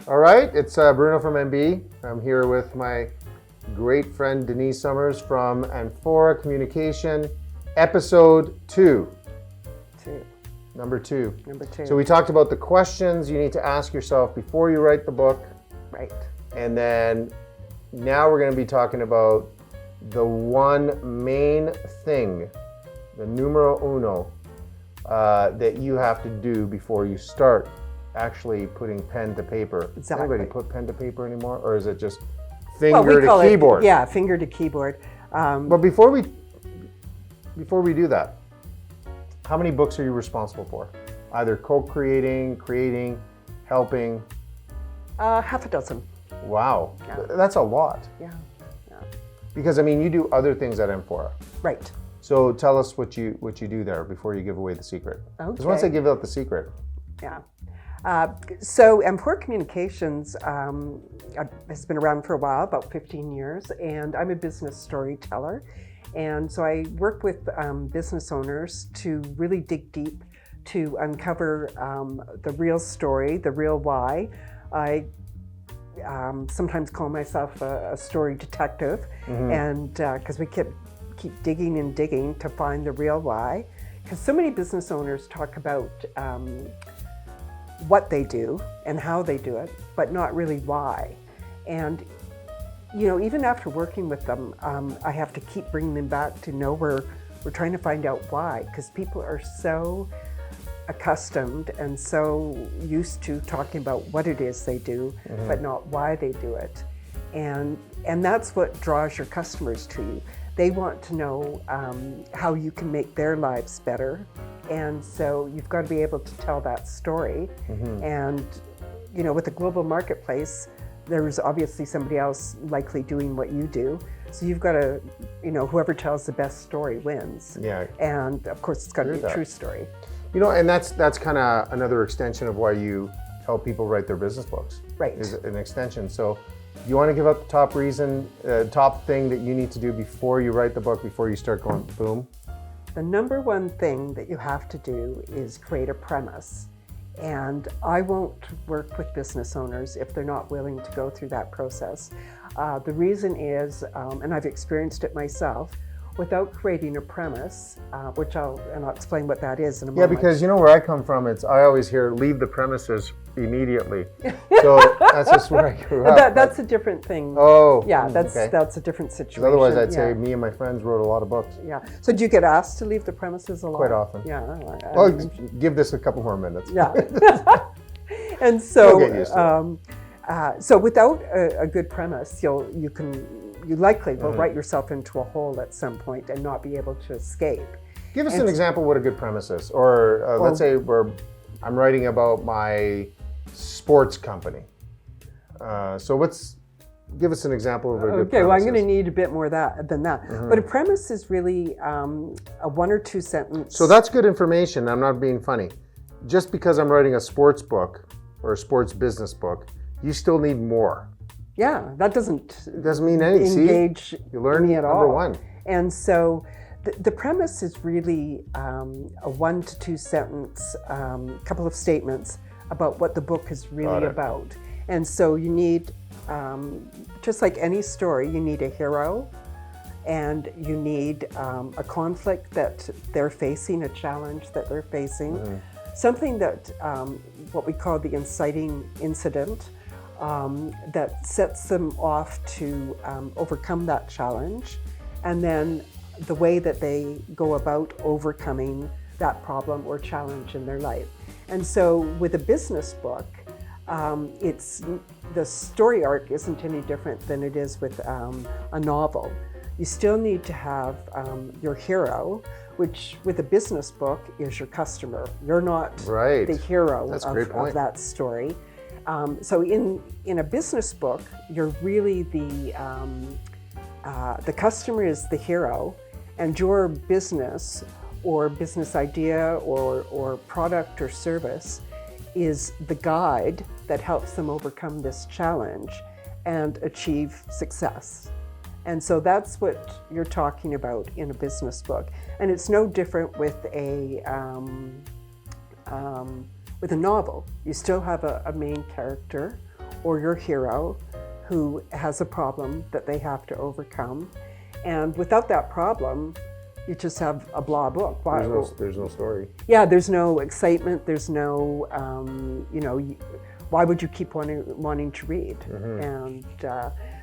All right, it's Bruno from MB. I'm here with my great friend Denise Summers from and for Communication, episode 2. Number two. So we talked about the questions you need to ask yourself before you write the book. Right. And then now we're going to be talking about the one main thing, the numero uno, that you have to do before you start actually putting pen to paper. Exactly. Does anybody put pen to paper anymore, or is it just finger to it, keyboard? yeah, finger to keyboard. But before we do that, how many books are you responsible for? Either co-creating, creating, helping? Half a dozen. Wow, Yeah. That's a lot. Yeah. Because I mean, you do other things at M4. Right. So tell us what you do there before you give away the secret. Because once I give out the secret. Yeah. So M4 Communications has been around for a while, about 15 years, and I'm a business storyteller. And so I work with business owners to really dig deep to uncover the real story, the real why. I sometimes call myself a story detective, and because we keep digging and digging to find the real why. Because so many business owners talk about what they do and how they do it, but not really why. And you know, even after working with them, I have to keep bringing them back to know we're trying to find out why, because people are so accustomed and so used to talking about what it is they do, but not why they do it. And that's what draws your customers to you. They want to know how you can make their lives better. And so you've got to be able to tell that story. And, you know, with the global marketplace, there's obviously somebody else likely doing what you do. So you've got to, you know, whoever tells the best story wins. Yeah. And of course, it's got to be a true story. You know, and that's kind of another extension of why you help people write their business books. Right. Is an extension. So you want to give out the top reason, top thing that you need to do before you write the book, before you start going boom? The number one thing that you have to do is create a premise. And I won't work with business owners if they're not willing to go through that process. The reason is, and I've experienced it myself, without creating a premise, which I'll explain what that is in a moment. Yeah, because you know where I come from, I always hear leave the premises immediately. So that's just where I grew up. That's a different thing. Oh. Yeah, that's a different situation. Otherwise I'd say me and my friends wrote a lot of books. Yeah. So do you get asked to leave the premises a lot? Quite often. Yeah. Well, give this a couple more minutes. Yeah. And so, You'll get used to it. So without a good premise, you likely will write yourself into a hole at some point and not be able to escape. Give us an example of what a good premise is. Or let's say I'm writing about my sports company. Give us an example of a good premise. Okay, well, I'm going to need a bit more than that. But a premise is really a 1 or 2 sentence. So that's good information. I'm not being funny. Just because I'm writing a sports book or a sports business book, you still need more. Yeah, that doesn't mean anything. Engage you learn me at number all. one. And so the premise is really a 1 to 2 sentence, couple of statements about what the book is really about. And so you need, just like any story, you need a hero, and you need a conflict that they're facing, a challenge that they're facing, something that, what we call the inciting incident, that sets them off to overcome that challenge, and then the way that they go about overcoming that problem or challenge in their life. And so with a business book, the story arc isn't any different than it is with a novel. You still need to have your hero, which with a business book is your customer. You're not the hero of that story. So in a business book, you're really the customer is the hero, and your business or business idea or product or service is the guide that helps them overcome this challenge and achieve success. And so that's what you're talking about in a business book. And it's no different with a novel. You still have a main character or your hero who has a problem that they have to overcome. And without that problem, you just have a blah book. There's no story. Yeah, there's no excitement. There's no, why would you keep wanting to read? And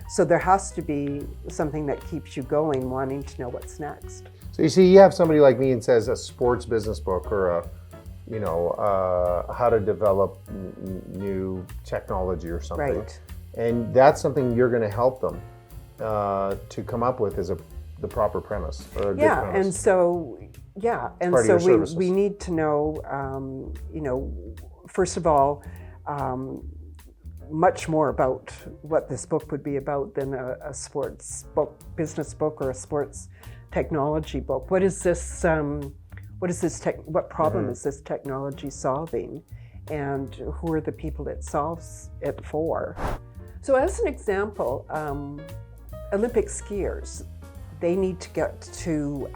so there has to be something that keeps you going, wanting to know what's next. So you see, you have somebody like me and says a sports business book or how to develop new technology or something. Right. And that's something you're going to help them to come up with as the proper premise or a good premise. And so we need to know, first of all, much more about what this book would be about than a sports book, business book, or a sports technology book. What is this? What problem is this technology solving, and who are the people it solves it for? So, as an example, Olympic skiers, they need to get to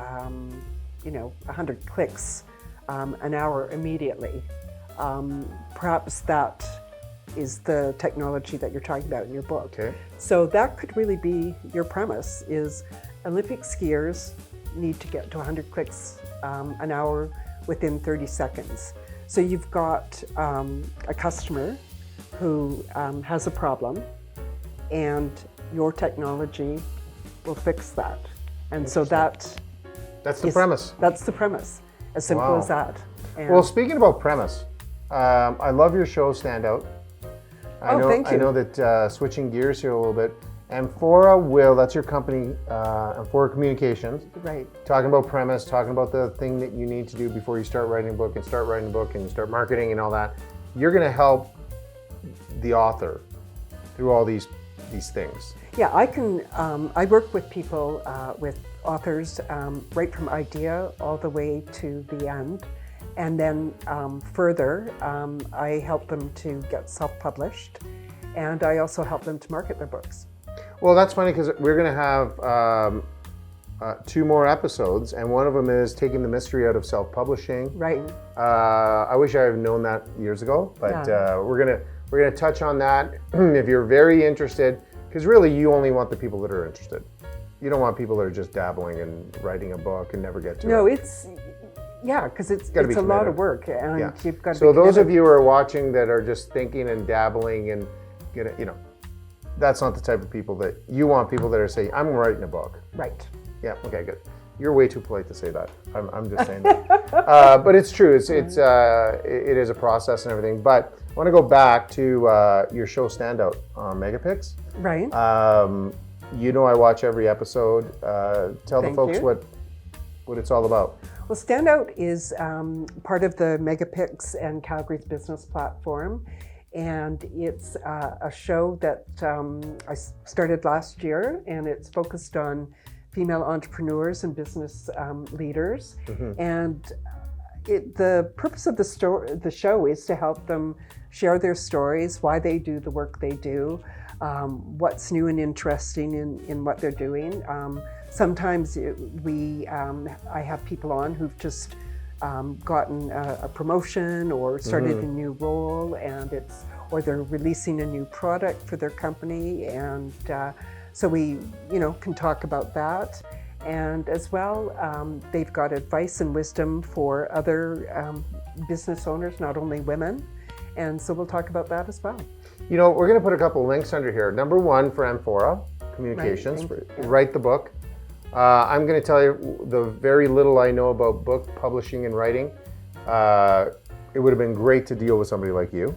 100 clicks an hour immediately. Perhaps that is the technology that you're talking about in your book. Okay. So that could really be your premise, is Olympic skiers need to get to 100 clicks an hour within 30 seconds. So you've got a customer who has a problem, and your technology will fix that. And so that's the premise. That's the premise. As simple as that. And well, speaking about premise, I love your show, Standout. Thank you. I know that switching gears here a little bit, Amphora Will, that's your company, Amphora Communications. Right. Talking about premise, talking about the thing that you need to do before you start writing a book and start marketing and all that. You're going to help the author through all these things. Yeah, I can. I work with people, with authors, right from idea all the way to the end. And then further, I help them to get self-published, and I also help them to market their books. Well, that's funny because we're going to have 2 more episodes, and one of them is taking the mystery out of self-publishing. Right. I wish I had known that years ago, but we're gonna touch on that. If you're very interested, because really you only want the people that are interested. You don't want people that are just dabbling and writing a book and never get to it. No, because it's a lot of work, and you've got to. So those of you who are watching that are just thinking and dabbling and that's not the type of people that you want. People that are saying, "I'm writing a book." Right. Yeah. Okay. Good. You're way too polite to say that. I'm just saying that. But it's true. It is a process and everything. But I want to go back to your show, Standout, on MegaPixx. Right. I watch every episode. Tell the folks what it's all about. Well, Standout is part of the MegaPixx and Calgary's business platform, and it's a show that I started last year, and it's focused on female entrepreneurs and business leaders. And the purpose of the show is to help them share their stories, why they do the work they do, what's new and interesting in what they're doing. Sometimes I have people on who've just gotten a promotion or started a new role, or they're releasing a new product for their company, and so we can talk about that. And as well, they've got advice and wisdom for other business owners, not only women, and so we'll talk about that as well. We're going to put a couple links under here. Number 1 for Amphora Communications, write the book. I'm going to tell you the very little I know about book publishing and writing. It would have been great to deal with somebody like you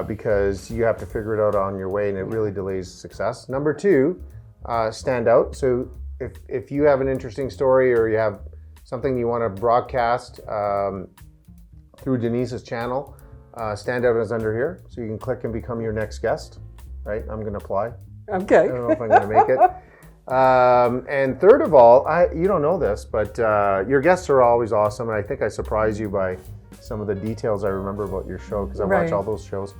because you have to figure it out on your way, and it really delays success. Number 2, stand out. So if you have an interesting story or you have something you want to broadcast through Denise's channel, Standout is under here, so you can click and become your next guest. Right? I'm going to apply. Okay. I don't know if I'm going to make it. And third of all, you don't know this, but your guests are always awesome, and I think I surprise you by some of the details I remember about your show because I watch all those shows.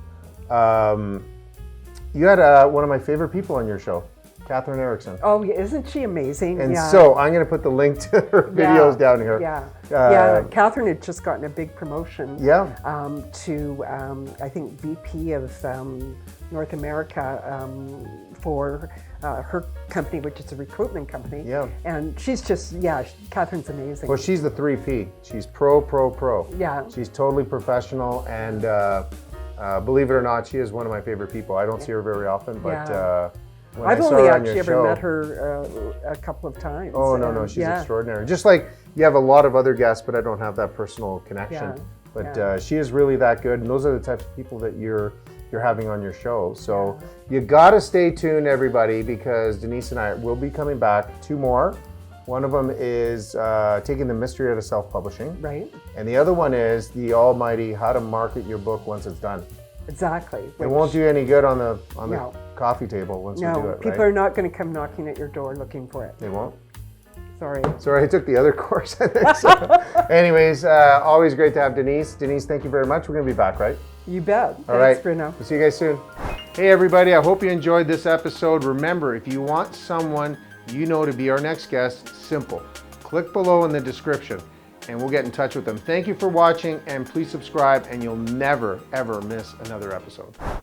You had one of my favorite people on your show, Catherine Erickson. Oh, isn't she amazing? And so I'm going to put the link to her videos down here. Yeah, Catherine had just gotten a big promotion. Yeah. To I think VP of North America for her company, which is a recruitment company. Yeah. And she's just, yeah, Catherine's amazing. Well, she's the 3P. She's pro. Yeah. She's totally professional, and believe it or not, she is one of my favorite people. I don't see her very often, but Yeah. when I've I saw only her on your actually show, ever met her a couple of times. oh no, she's yeah. extraordinary. Just like you have a lot of other guests, but I don't have that personal connection. Yeah. But Yeah. she is really that good, and those are the types of people that you're having on your show. So you got to stay tuned, everybody, because Denise and I will be coming back. 2 more. One of them is taking the mystery out of self-publishing. Right. And the other one is the almighty how to market your book once it's done. Exactly. It won't do any good on the No. coffee table once we do No, it, people right? are not going to come knocking at your door looking for it. They won't. Sorry. Sorry, I took the other course, I think. So. Anyways, always great to have Denise. Denise, thank you very much. We're going to be back, right? You bet. All right. Thanks, Bruno. We'll see you guys soon. Hey, everybody. I hope you enjoyed this episode. Remember, if you want someone you know to be our next guest, simple. Click below in the description, and we'll get in touch with them. Thank you for watching, and please subscribe, and you'll never, ever miss another episode.